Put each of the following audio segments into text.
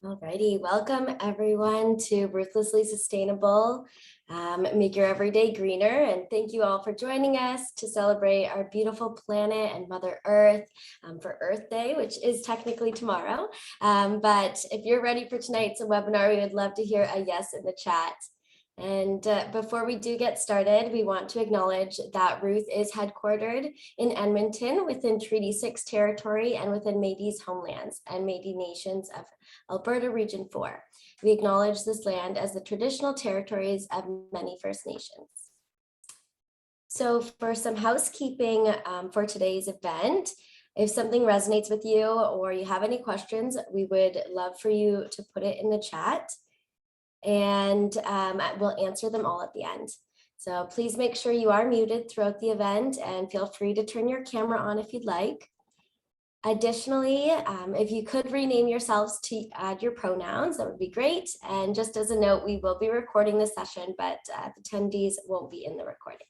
Alrighty, welcome everyone to Ruthlessly Sustainable. Make your everyday greener, and thank you all for joining us to celebrate our beautiful planet and Mother Earth for Earth Day, which is technically tomorrow. But if you're ready for tonight's webinar, we would love to hear a yes in the chat. And before we do get started, we want to acknowledge that Ruth is headquartered in Edmonton within Treaty 6 territory and within Métis homelands and Métis nations of Alberta Region 4. We acknowledge this land as the traditional territories of many First Nations. So for some housekeeping for today's event, if something resonates with you or you have any questions, we would love for you to put it in the chat, and we'll answer them all at the end. So please make sure you are muted throughout the event and feel free to turn your camera on if you'd like. Additionally, if you could rename yourselves to add your pronouns, that would be great. And just as a note, we will be recording this session, but attendees won't be in the recording.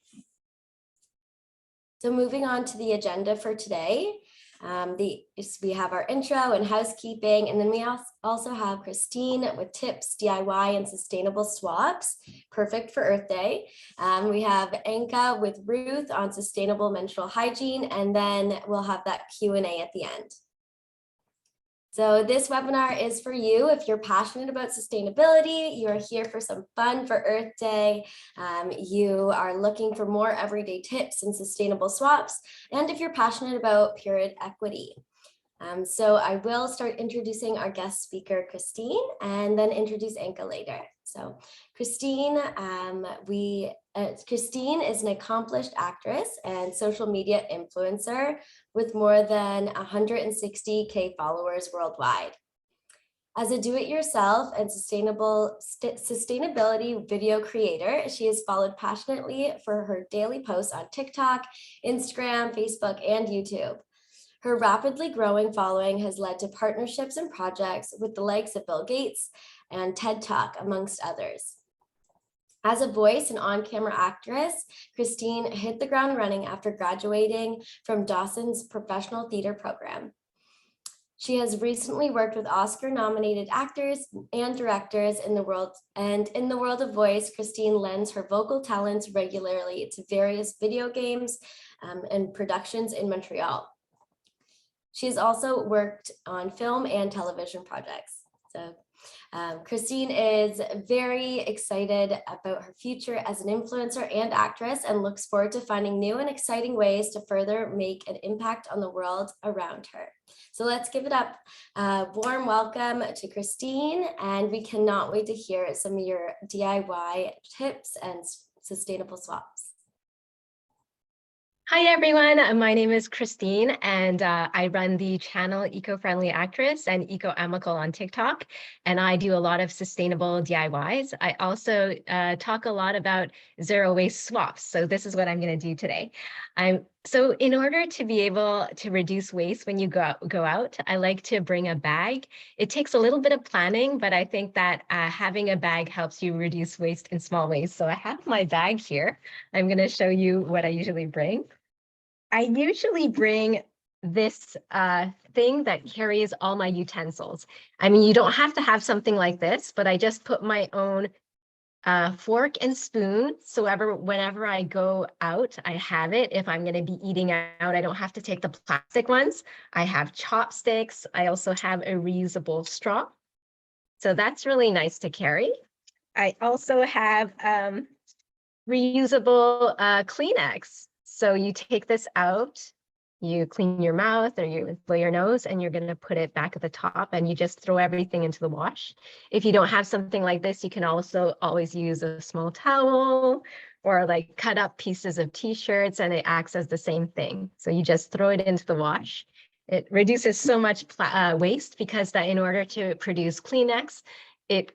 So moving on to the agenda for today, we have our intro and housekeeping, and then we also have Christine with tips, DIY, and sustainable swaps, perfect for Earth Day. We have Anka with Ruth on sustainable menstrual hygiene, and then we'll have that Q&A at the end. So this webinar is for you if you're passionate about sustainability, you're here for some fun for Earth Day, you are looking for more everyday tips and sustainable swaps, and if you're passionate about period equity. So I will start introducing our guest speaker, Christine, and then introduce Anka later. So Christine, Christine is an accomplished actress and social media influencer with more than 160K followers worldwide. As a do-it-yourself and sustainability video creator, she is followed passionately for her daily posts on TikTok, Instagram, Facebook, and YouTube. Her rapidly growing following has led to partnerships and projects with the likes of Bill Gates and TED Talk, amongst others. As a voice and on-camera actress, Christine hit the ground running after graduating from Dawson's professional theater program. She has recently worked with Oscar-nominated actors and directors in the world, and in the world of voice, Christine lends her vocal talents regularly to various video games and productions in Montreal. She has also worked on film and television projects. So Christine is very excited about her future as an influencer and actress and looks forward to finding new and exciting ways to further make an impact on the world around her. So let's give it up. Warm welcome to Christine, and we cannot wait to hear some of your DIY tips and sustainable swaps. Hi everyone, my name is Christine and I run the channel Eco-Friendly Actress and Eco-Amical on TikTok, and I do a lot of sustainable DIYs. I also talk a lot about zero waste swaps, so this is what I'm going to do today. So in order to be able to reduce waste when you go out, I like to bring a bag. It takes a little bit of planning, but I think that having a bag helps you reduce waste in small ways. So I have my bag here. I'm going to show you what I usually bring. I usually bring this thing that carries all my utensils. I mean, you don't have to have something like this, but I just put my own fork and spoon. So whenever I go out, I have it. If I'm going to be eating out, I don't have to take the plastic ones. I have chopsticks. I also have a reusable straw. So that's really nice to carry. I also have reusable Kleenex. So you take this out, you clean your mouth or you blow your nose, and you're going to put it back at the top, and you just throw everything into the wash. If you don't have something like this, you can also always use a small towel or like cut up pieces of t-shirts, and it acts as the same thing. So you just throw it into the wash. It reduces so much waste because that in order to produce Kleenex, it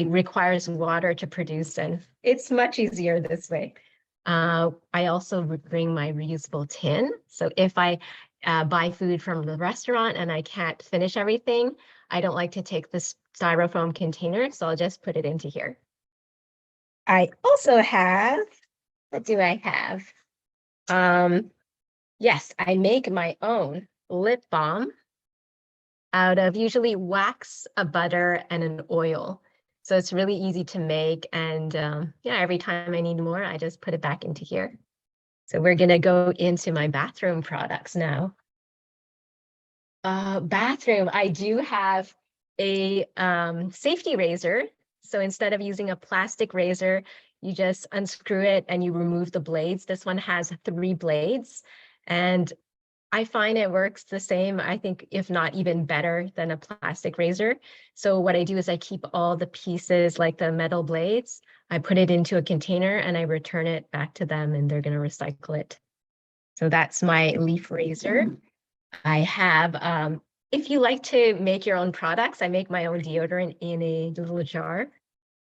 requires water to produce, and it's much easier this way. I also bring my reusable tin. So if I buy food from the restaurant and I can't finish everything, I don't like to take this styrofoam container, so I'll just put it into here. I also have, what do I have? Yes, I make my own lip balm. out of usually wax, a butter, and an oil. So it's really easy to make. And yeah, every time I need more, I just put it back into here. So we're gonna go into my bathroom products now. Bathroom, I do have a safety razor. So instead of using a plastic razor, you just unscrew it and you remove the blades. This one has 3 blades, and I find it works the same, I think, if not even better than a plastic razor. So what I do is I keep all the pieces, like the metal blades, I put it into a container and I return it back to them and they're going to recycle it. So that's my leaf razor. I have, if you like to make your own products, I make my own deodorant in a little jar.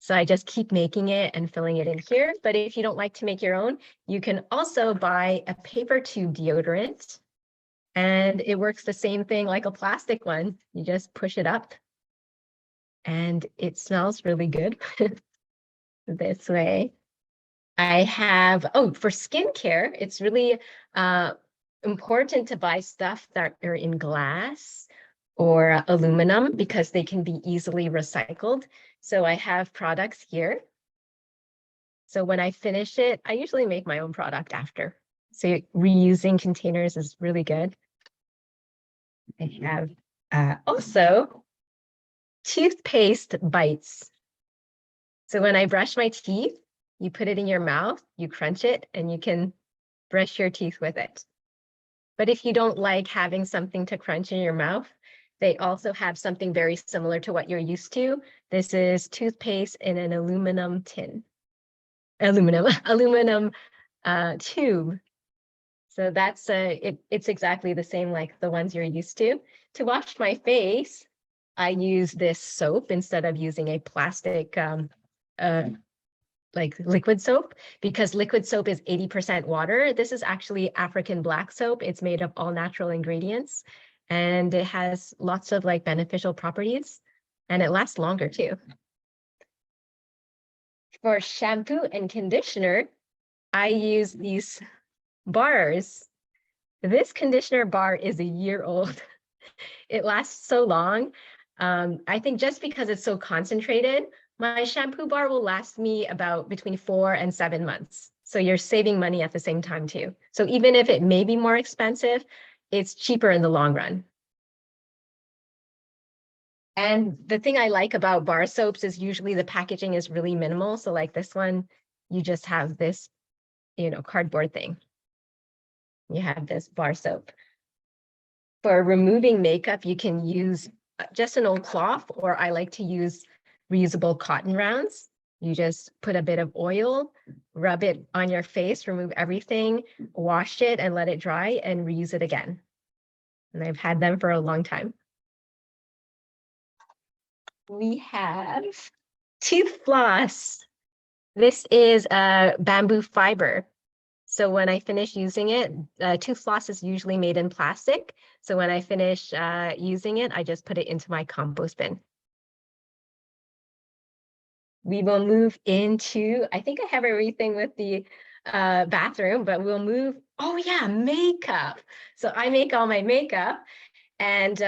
So I just keep making it and filling it in here. But if you don't like to make your own, you can also buy a paper tube deodorant. And it works the same thing like a plastic one. You just push it up and it smells really good this way. I have, oh, for skincare, it's really important to buy stuff that are in glass or aluminum because they can be easily recycled. So I have products here. So when I finish it, I usually make my own product after. So reusing containers is really good. I have also toothpaste bites. So when I brush my teeth, you put it in your mouth, you crunch it, and you can brush your teeth with it. But if you don't like having something to crunch in your mouth, they also have something very similar to what you're used to. This is toothpaste in an aluminum tin. Aluminum tube. So that's it's exactly the same like the ones you're used to. To wash my face, I use this soap instead of using a plastic like liquid soap, because liquid soap is 80% water. This is actually African black soap. It's made of all natural ingredients and it has lots of like beneficial properties and it lasts longer too. For shampoo and conditioner, I use these bars. This conditioner bar is a year old. It lasts so long. I think just because it's so concentrated, my shampoo bar will last me about between 4 and 7 months. So you're saving money at the same time too. So even if it may be more expensive, it's cheaper in the long run. And the thing I like about bar soaps is usually the packaging is really minimal. So like this one, you just have this, cardboard thing. You have this bar soap. For removing makeup, you can use just an old cloth, or I like to use reusable cotton rounds. You just put a bit of oil, rub it on your face, remove everything, wash it and let it dry and reuse it again. And I've had them for a long time. We have tooth floss. This is a bamboo fiber. So when I finish using it, tooth floss is usually made in plastic. So when I finish using it, I just put it into my compost bin. We will move into, I think I have everything with the bathroom, but we'll move, oh yeah, makeup. So I make all my makeup and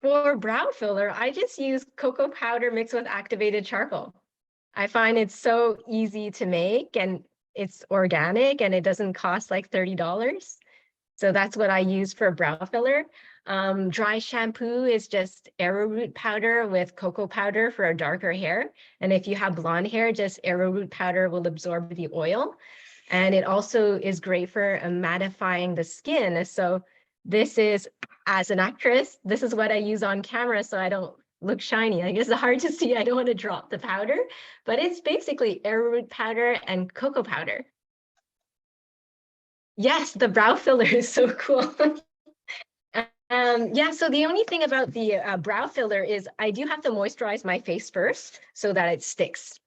for brow filler, I just use cocoa powder mixed with activated charcoal. I find it's so easy to make and it's organic and it doesn't cost like $30. So that's what I use for brow filler. Dry shampoo is just arrowroot powder with cocoa powder for a darker hair. And if you have blonde hair, just arrowroot powder will absorb the oil. And it also is great for mattifying the skin. So this is, as an actress, this is what I use on camera so I don't look shiny. I guess it's hard to see. I don't want to drop the powder, but it's basically arrowroot powder and cocoa powder. Yes, the brow filler is so cool. Yeah, so the only thing about the brow filler is I do have to moisturize my face first so that it sticks.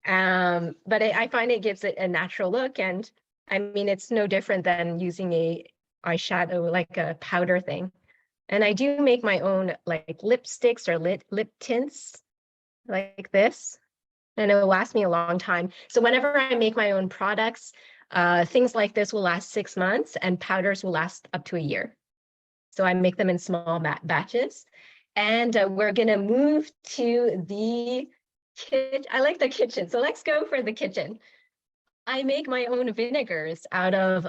But I find it gives it a natural look, and I mean, it's no different than using a eyeshadow, like a powder thing. And I do make my own like lipsticks or lip tints like this, and it will last me a long time. So whenever I make my own products, things like this will last 6 months and powders will last up to a year. So I make them in small batches. And we're gonna move to the kitchen. I like the kitchen, so let's go for the kitchen. I make my own vinegars out of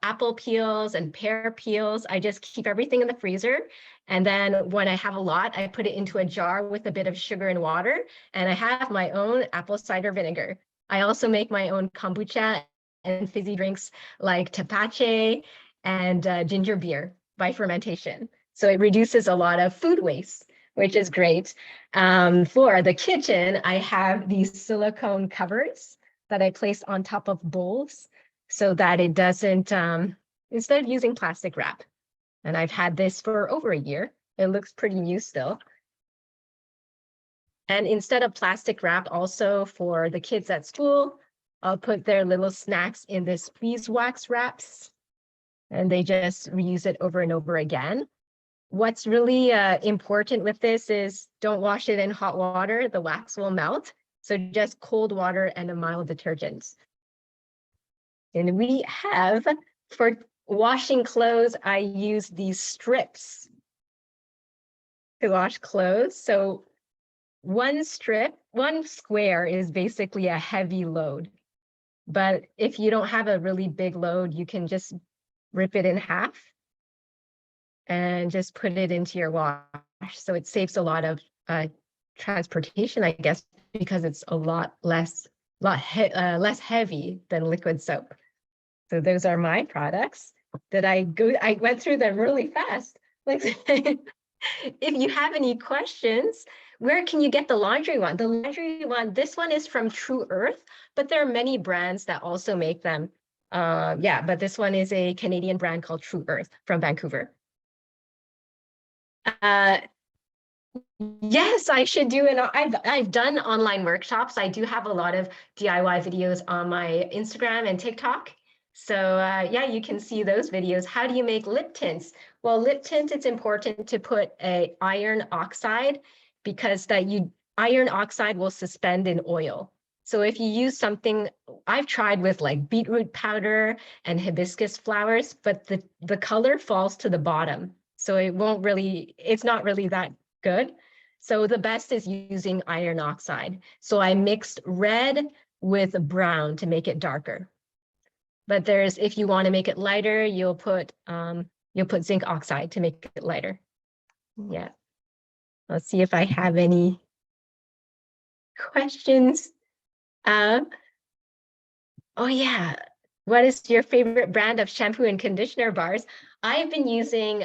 apple peels and pear peels. I just keep everything in the freezer. And then when I have a lot, I put it into a jar with a bit of sugar and water. And I have my own apple cider vinegar. I also make my own kombucha and fizzy drinks like tepache and ginger beer by fermentation. So it reduces a lot of food waste, which is great. For the kitchen, I have these silicone covers that I place on top of bowls so that it doesn't, instead of using plastic wrap. And I've had this for over a year. It looks pretty new still. And instead of plastic wrap, also for the kids at school, I'll put their little snacks in this beeswax wraps, and they just reuse it over and over again. What's really important with this is don't wash it in hot water, the wax will melt. So just cold water and a mild detergent. And we have, for washing clothes, I use these strips to wash clothes. So one strip, one square is basically a heavy load. But if you don't have a really big load, you can just rip it in half and just put it into your wash. So it saves a lot of transportation, I guess, because it's a lot less heavy than liquid soap. So those are my products that I went through them really fast. Like, if you have any questions, where can you get the laundry one? The laundry one, this one is from True Earth, but there are many brands that also make them. Yeah, but this one is a Canadian brand called True Earth from Vancouver. Yes, I should do it. I've done online workshops. I do have a lot of DIY videos on my Instagram and TikTok. So yeah, you can see those videos. How do you make lip tints? Well, lip tint, it's important to put a iron oxide because iron oxide will suspend in oil. So if you use something, I've tried with like beetroot powder and hibiscus flowers, but the color falls to the bottom. So it's not really that good. So the best is using iron oxide. So I mixed red with brown to make it darker. But if you want to make it lighter, you'll put zinc oxide to make it lighter. Yeah. Let's see if I have any questions. Oh yeah. What is your favorite brand of shampoo and conditioner bars? I've been using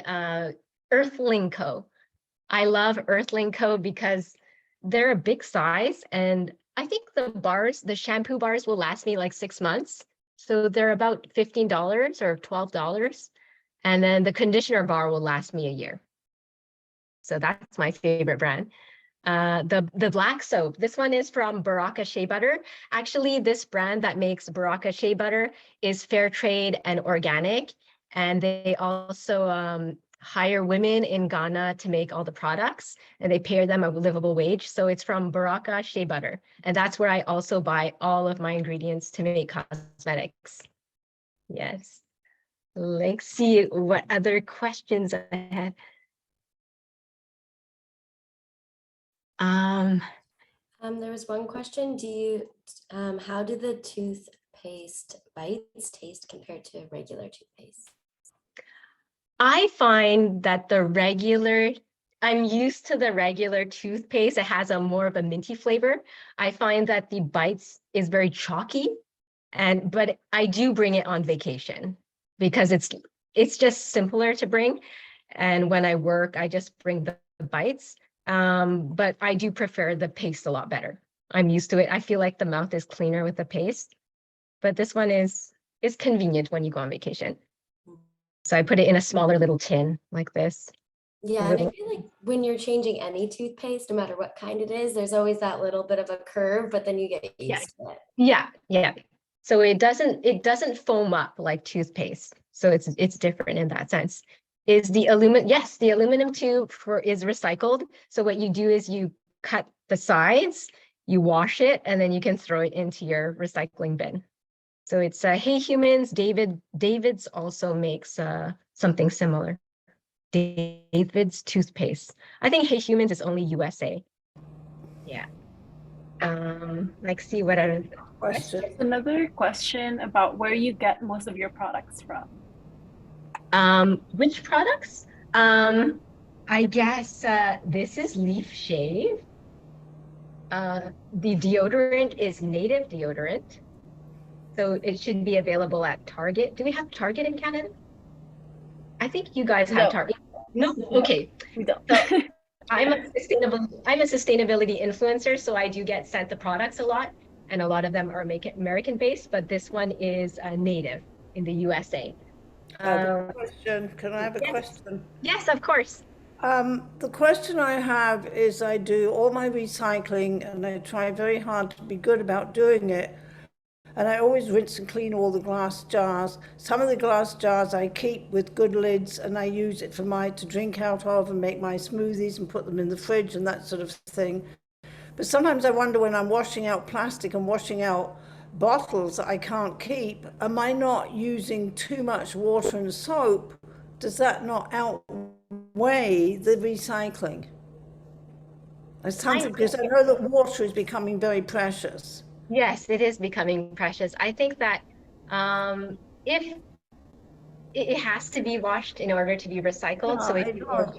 Earthling Co. I love Earthling Co. because they're a big size, and I think the shampoo bars will last me like 6 months. So they're about $15 or $12. And then the conditioner bar will last me a year. So that's my favorite brand. The black soap, this one is from Baraka Shea Butter. Actually, this brand that makes Baraka Shea Butter is fair trade and organic. And they also hire women in Ghana to make all the products, and they pay them a livable wage. So it's from Baraka Shea Butter. And that's where I also buy all of my ingredients to make cosmetics. Yes. Let's see what other questions I had. There was one question. How do the toothpaste bites taste compared to regular toothpaste? I find that I'm used to the regular toothpaste. It has more of a minty flavor. I find that the bites is very chalky, but I do bring it on vacation because it's just simpler to bring. And when I work, I just bring the bites. But I do prefer the paste a lot better. I'm used to it. I feel like the mouth is cleaner with the paste, but this one is convenient when you go on vacation. So I put it in a smaller little tin like this. Yeah, and I feel like when you're changing any toothpaste, no matter what kind it is, there's always that little bit of a curve, but then you get Yeah, used to it. yeah. So it doesn't foam up like toothpaste. So it's different in that sense. Is the aluminum? Yes, the aluminum tube is recycled. So what you do is you cut the sides, you wash it, and then you can throw it into your recycling bin. So it's Hey Humans. David's also makes something similar. David's toothpaste. I think Hey Humans is only USA. Yeah. Let's see what other Question. questions. Another question about where you get most of your products from. Which products? I guess this is Leaf Shave. The deodorant is native deodorant. So it should be available at Target. Do we have Target in Canada? I think you guys have No, Target. No, okay. we don't. So I'm a sustainability influencer, so I do get sent the products a lot, and a lot of them are American based, but this one is native in the USA. Question. Can I have a Yes. question? Yes, of course. The question I have is I do all my recycling and I try very hard to be good about doing it. And I always rinse and clean all the glass jars. Some of the glass jars I keep with good lids and I use it to drink out of and make my smoothies and put them in the fridge and that sort of thing. But sometimes I wonder when I'm washing out plastic and washing out bottles that I can't keep, am I not using too much water and soap? Does that not outweigh the recycling? It's something, because I know that water is becoming very precious. Yes, it is becoming precious. I think that if it has to be washed in order to be recycled. So if it you does.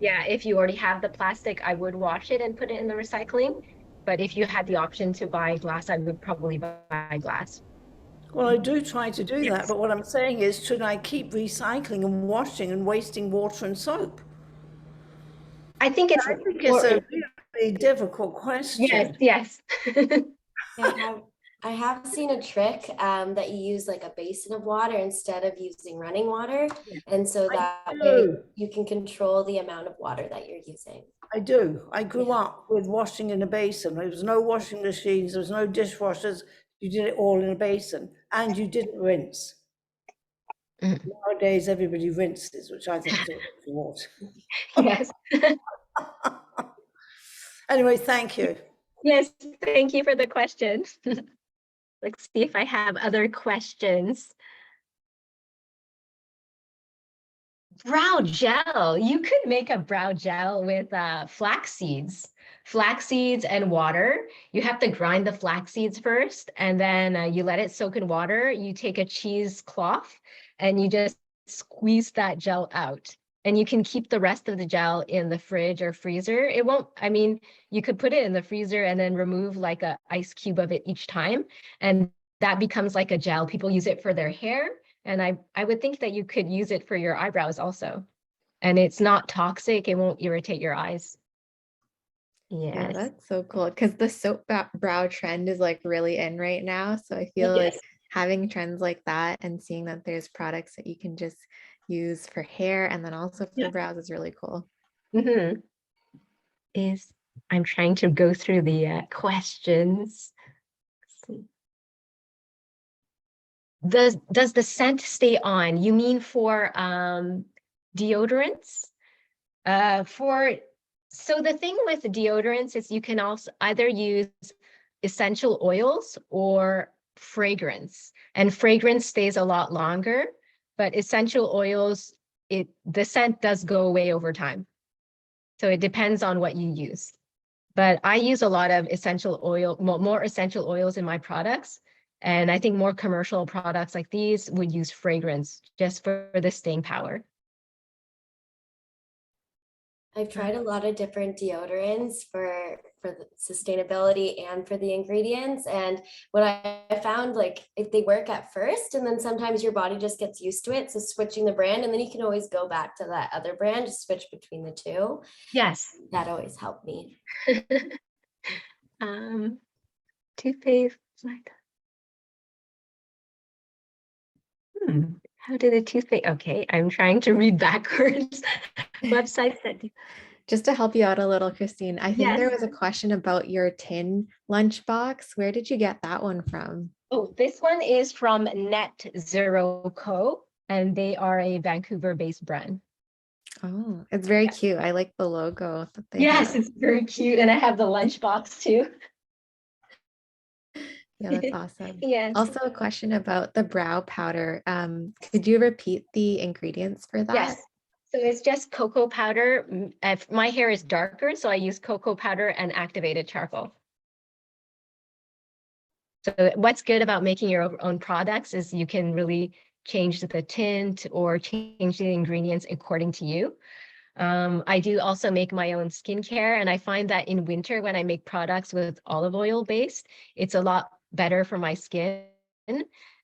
if you already have the plastic, I would wash it and put it in the recycling. But if you had the option to buy glass, I would probably buy glass. Well, I do try to do that, Yes. but what I'm saying is, should I keep recycling and washing and wasting water and soap? I think it's I think it's a really difficult question. yes. I have seen a trick that you use like a basin of water instead of using running water. And so that way you can control the amount of water that you're using. I do. I grew up with washing in a basin. There was no washing machines, there was no dishwashers. You did it all in a basin and you didn't rinse. Nowadays, everybody rinses, which I think is all for what. Yes. Anyway, thank you. Yes, thank you for the question. Let's see if I have other questions. Brow gel. You could make a brow gel with flax seeds and water. You have to grind the flax seeds first, and then you let it soak in water. You take a cheesecloth and you just squeeze that gel out. And you can keep the rest of the gel in the fridge or freezer. It won't, I mean, you could put it in the freezer and then remove like an ice cube of it each time. And that becomes like a gel. People use it for their hair. And I would think that you could use it for your eyebrows also. And it's not toxic. It won't irritate your eyes. Yeah, Yes. that's so cool because the soap brow trend is like really in right now. So I feel like having trends like that and seeing that there's products that you can just use for hair and then also for brows is really cool. I'm trying to go through the questions. Does the scent stay on? You mean for deodorants? So the thing with deodorants is you can also either use essential oils or fragrance, and fragrance stays a lot longer, but essential oils, the scent does go away over time. So it depends on what you use. But I use a lot of essential oil, more essential oils in my products. And I think more commercial products like these would use fragrance just for the staying power. I've tried a lot of different deodorants for the sustainability and for the ingredients. And what I found, like, if they work at first, and then sometimes your body just gets used to it. So switching the brand, and then you can always go back to that other brand, just switch between the two. Yes. That always helped me. Toothpaste. How did the toothpaste? Okay, I'm trying to read backwards. Websites that do. Just to help you out a little, Christine, I think there was a question about your tin lunchbox. Where did you get that one from? Oh, this one is from Net Zero Co. And they are a Vancouver-based brand. Oh, it's very cute. I like the logo that they have. have. It's very cute. And I have the lunchbox too. Yeah, that's awesome. Yes. Also a question about the brow powder. Could you repeat the ingredients for that? Yes. So it's just cocoa powder. If my hair is darker, so I use cocoa powder and activated charcoal. So what's good about making your own products is you can really change the tint or change the ingredients according to you. I do also make my own skincare, and I find that in winter when I make products with olive oil based, it's a lot better for my skin.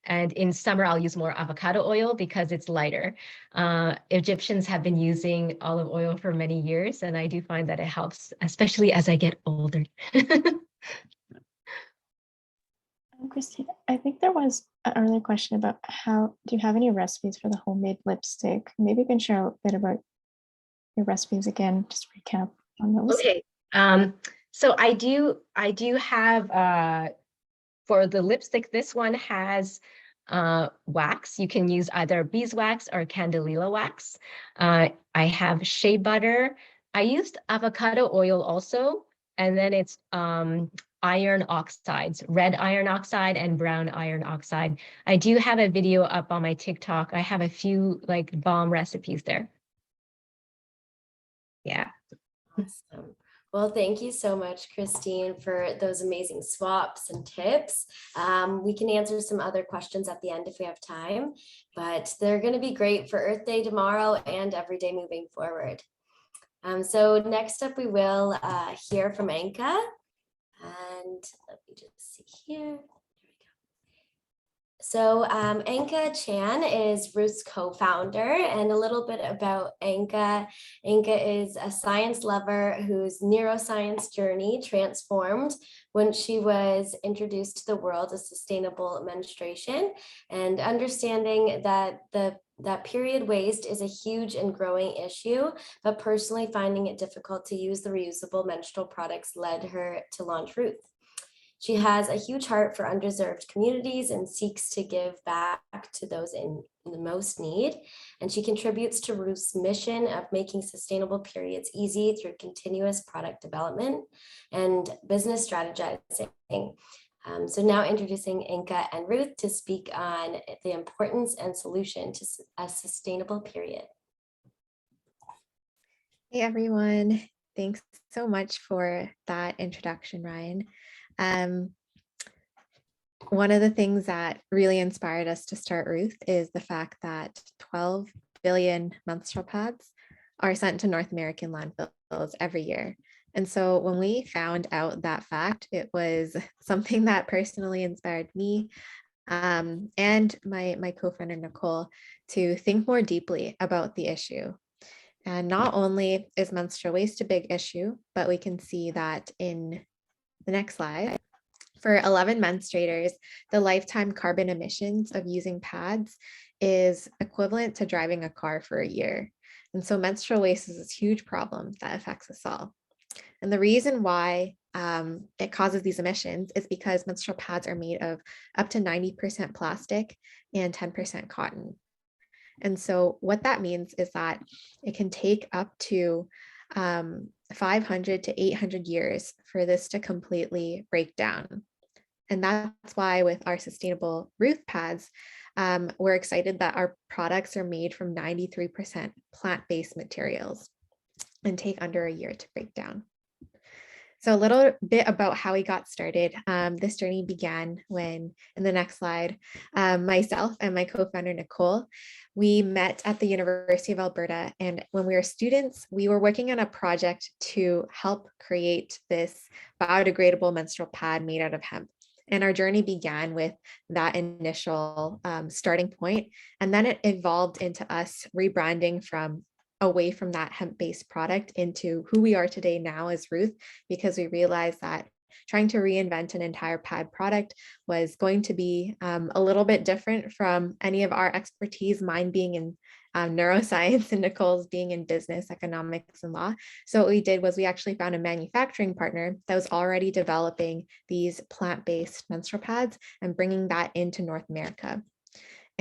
And in summer, I'll use more avocado oil because it's lighter. Egyptians have been using olive oil for many years, and I do find that it helps, especially as I get older. Christine, I think there was an earlier question about do you have any recipes for the homemade lipstick? Maybe you can share a bit about your recipes again, just recap on those. Okay. So I do have for the lipstick, this one has wax. You can use either beeswax or candelilla wax. I have shea butter. I used avocado oil also, and then it's iron oxides, red iron oxide and brown iron oxide. I do have a video up on my TikTok. I have a few like bomb recipes there. Yeah. Awesome. Well, thank you so much, Christine, for those amazing swaps and tips. We can answer some other questions at the end if we have time, but they're going to be great for Earth Day tomorrow and every day moving forward. So next up, we will hear from Anka. And let me just see here. So Anka Chan is Ruth's co-founder, and a little bit about Anka. Anka is a science lover whose neuroscience journey transformed when she was introduced to the world of sustainable menstruation, and understanding that that period waste is a huge and growing issue, but personally finding it difficult to use the reusable menstrual products led her to launch Ruth. She has a huge heart for underserved communities and seeks to give back to those in the most need. And she contributes to Ruth's mission of making sustainable periods easy through continuous product development and business strategizing. So now introducing Anka and Ruth to speak on the importance and solution to a sustainable period. Hey everyone, thanks so much for that introduction, Ryan. One of the things that really inspired us to start Ruth is the fact that 12 billion menstrual pads are sent to North American landfills every year. And so when we found out that fact, it was something that personally inspired me and my co-founder Nicole to think more deeply about the issue. And not only is menstrual waste a big issue, but we can see that in the next slide. For 11 menstruators, the lifetime carbon emissions of using pads is equivalent to driving a car for a year. And so menstrual waste is this huge problem that affects us all. And the reason why it causes these emissions is because menstrual pads are made of up to 90% plastic and 10% cotton. And so what that means is that it can take up to 500 to 800 years for this to completely break down. And that's why with our sustainable Ruth pads, we're excited that our products are made from 93% plant-based materials and take under a year to break down. So a little bit about how we got started. This journey began when, in the next slide, myself and my co-founder Nicole, we met at the University of Alberta. And when we were students, we were working on a project to help create this biodegradable menstrual pad made out of hemp. And our journey began with that initial starting point. And then it evolved into us rebranding away from that hemp-based product into who we are today now as Ruth, because we realized that trying to reinvent an entire pad product was going to be a little bit different from any of our expertise, mine being in neuroscience and Nicole's being in business, economics, and law. So what we did was we actually found a manufacturing partner that was already developing these plant-based menstrual pads and bringing that into North America.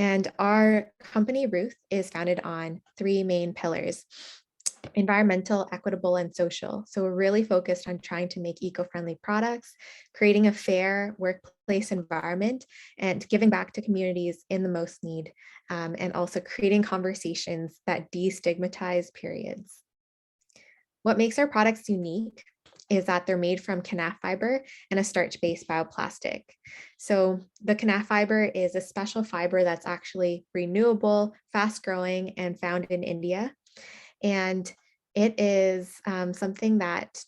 And our company, Ruth, is founded on three main pillars. environmental, equitable, and social. So we're really focused on trying to make eco-friendly products, creating a fair workplace environment, and giving back to communities in the most need, and also creating conversations that destigmatize periods. What makes our products unique is that they're made from canaf fiber and a starch-based bioplastic. So the canaf fiber is a special fiber that's actually renewable, fast-growing, and found in India. And it is something that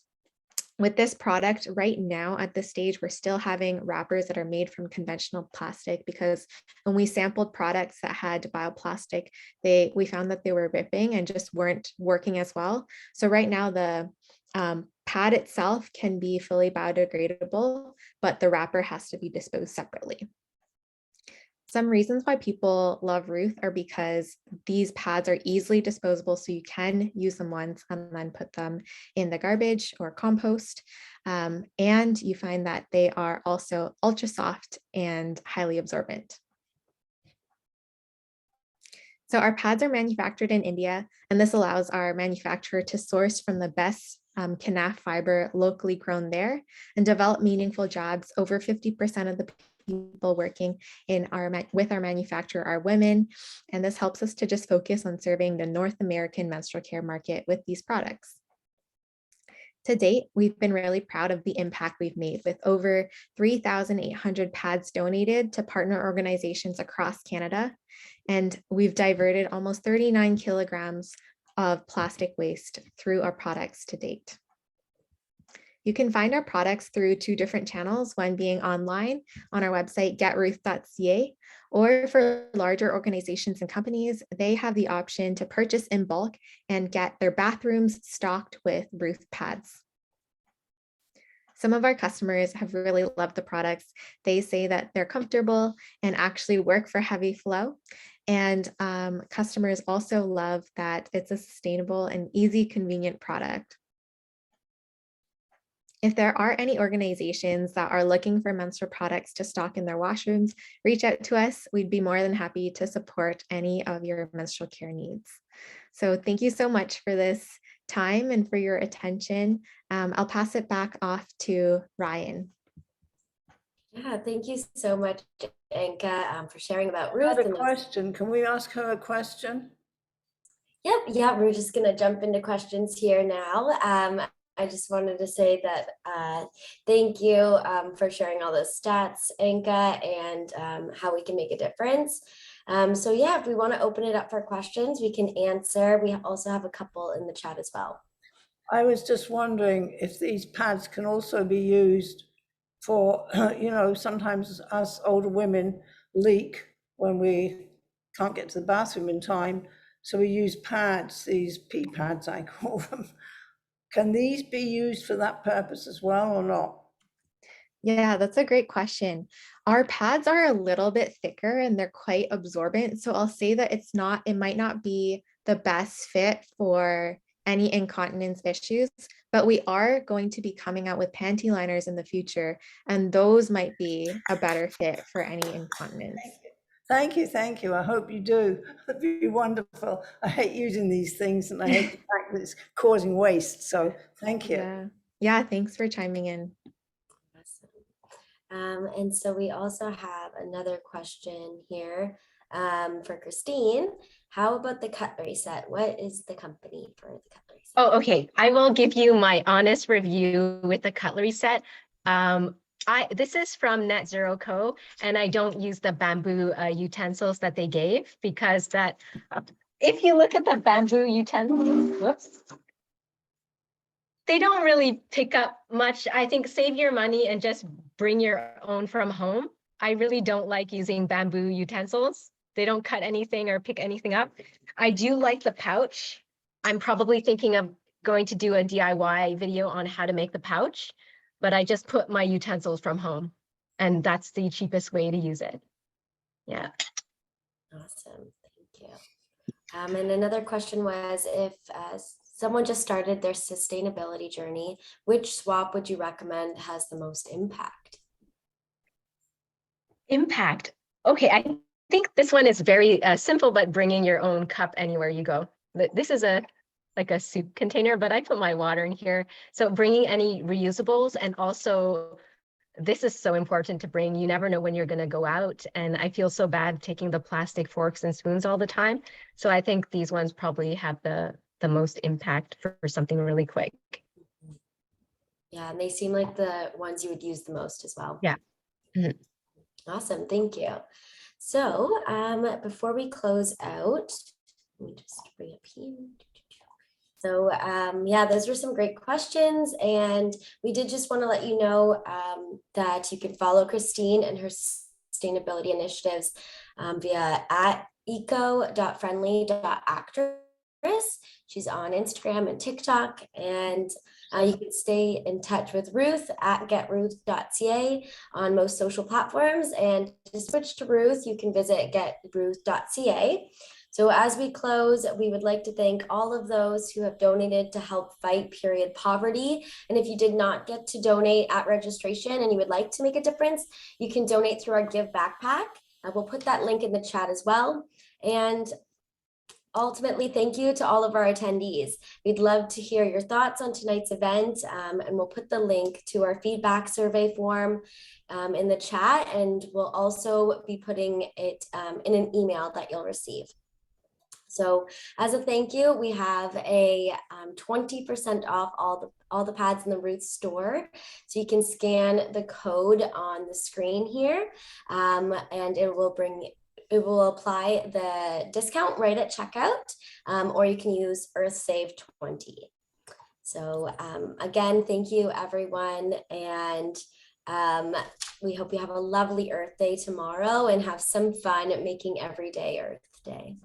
with this product right now at this stage, we're still having wrappers that are made from conventional plastic, because when we sampled products that had bioplastic, we found that they were ripping and just weren't working as well. So right now the pad itself can be fully biodegradable, but the wrapper has to be disposed separately. Some reasons why people love Ruth are because these pads are easily disposable, so you can use them once and then put them in the garbage or compost. And you find that they are also ultra soft and highly absorbent. So our pads are manufactured in India, and this allows our manufacturer to source from the best canaf fiber locally grown there and develop meaningful jobs. Over 50% of the people working with our manufacturer are women, and this helps us to just focus on serving the North American menstrual care market with these products. To date, we've been really proud of the impact we've made, with over 3,800 pads donated to partner organizations across Canada, and we've diverted almost 39 kilograms of plastic waste through our products to date. You can find our products through 2 different channels, one being online on our website, getruth.ca, or for larger organizations and companies, they have the option to purchase in bulk and get their bathrooms stocked with Ruth pads. Some of our customers have really loved the products. They say that they're comfortable and actually work for heavy flow. And customers also love that it's a sustainable and easy, convenient product. If there are any organizations that are looking for menstrual products to stock in their washrooms, reach out to us. We'd be more than happy to support any of your menstrual care needs. So thank you so much for this time and for your attention. I'll pass it back off to Ryan. Yeah, thank you so much, Anka, for sharing about I Ruth. have a question. Can we ask her a question? Yep, yeah, we're just going to jump into questions here now. I just wanted to say that thank you for sharing all those stats, Anka, and how we can make a difference. So yeah, if we want to open it up for questions, we can answer. We also have a couple in the chat as well. I was just wondering if these pads can also be used for, sometimes us older women leak when we can't get to the bathroom in time. So we use pads, these pee pads, I call them. Can these be used for that purpose as well or not? Yeah, that's a great question. Our pads are a little bit thicker and they're quite absorbent. So I'll say that it might not be the best fit for any incontinence issues, but we are going to be coming out with panty liners in the future, and those might be a better fit for any incontinence. Thank you. I hope you do. It'd be wonderful. I hate using these things and I hate the fact that it's causing waste. So thank you. Yeah, thanks for chiming in. Awesome. And so we also have another question here for Christine. How about the cutlery set? What is the company for the cutlery set? Oh, okay. I will give you my honest review with the cutlery set. This is from Net Zero Co, and I don't use the bamboo utensils that they gave, because if you look at the bamboo utensils, whoops, they don't really pick up much. I think save your money and just bring your own from home. I really don't like using bamboo utensils. They don't cut anything or pick anything up. I do like the pouch. I'm probably thinking of going to do a DIY video on how to make the pouch, but I just put my utensils from home, and that's the cheapest way to use it. Yeah. Awesome, thank you. And another question was, if someone just started their sustainability journey, which swap would you recommend has the most impact? Impact. Okay, I think this one is very simple, but bringing your own cup anywhere you go. This is a like a soup container, but I put my water in here. So bringing any reusables, and also this is so important to bring. You never know when you're going to go out. And I feel so bad taking the plastic forks and spoons all the time. So I think these ones probably have the most impact for something really quick. Yeah, and they seem like the ones you would use the most as well. Yeah. Mhm. Awesome, thank you. So before we close out, let me just bring up here. So yeah, those were some great questions. And we did just want to let you know that you can follow Christine and her sustainability initiatives via @eco.friendly.actress. She's on Instagram and TikTok. And you can stay in touch with Ruth at getruth.ca on most social platforms. And to switch to Ruth, you can visit getruth.ca. So as we close, we would like to thank all of those who have donated to help fight period poverty. And if you did not get to donate at registration and you would like to make a difference, you can donate through our Give Backpack. We'll put that link in the chat as well. And ultimately, thank you to all of our attendees. We'd love to hear your thoughts on tonight's event, and we'll put the link to our feedback survey form in the chat, and we'll also be putting it in an email that you'll receive. So as a thank you, we have a 20% off all the pads in the Ruth store. So you can scan the code on the screen here, and it will apply the discount right at checkout, or you can use EarthSave20. So again, thank you everyone, and we hope you have a lovely Earth Day tomorrow and have some fun making every day Earth Day.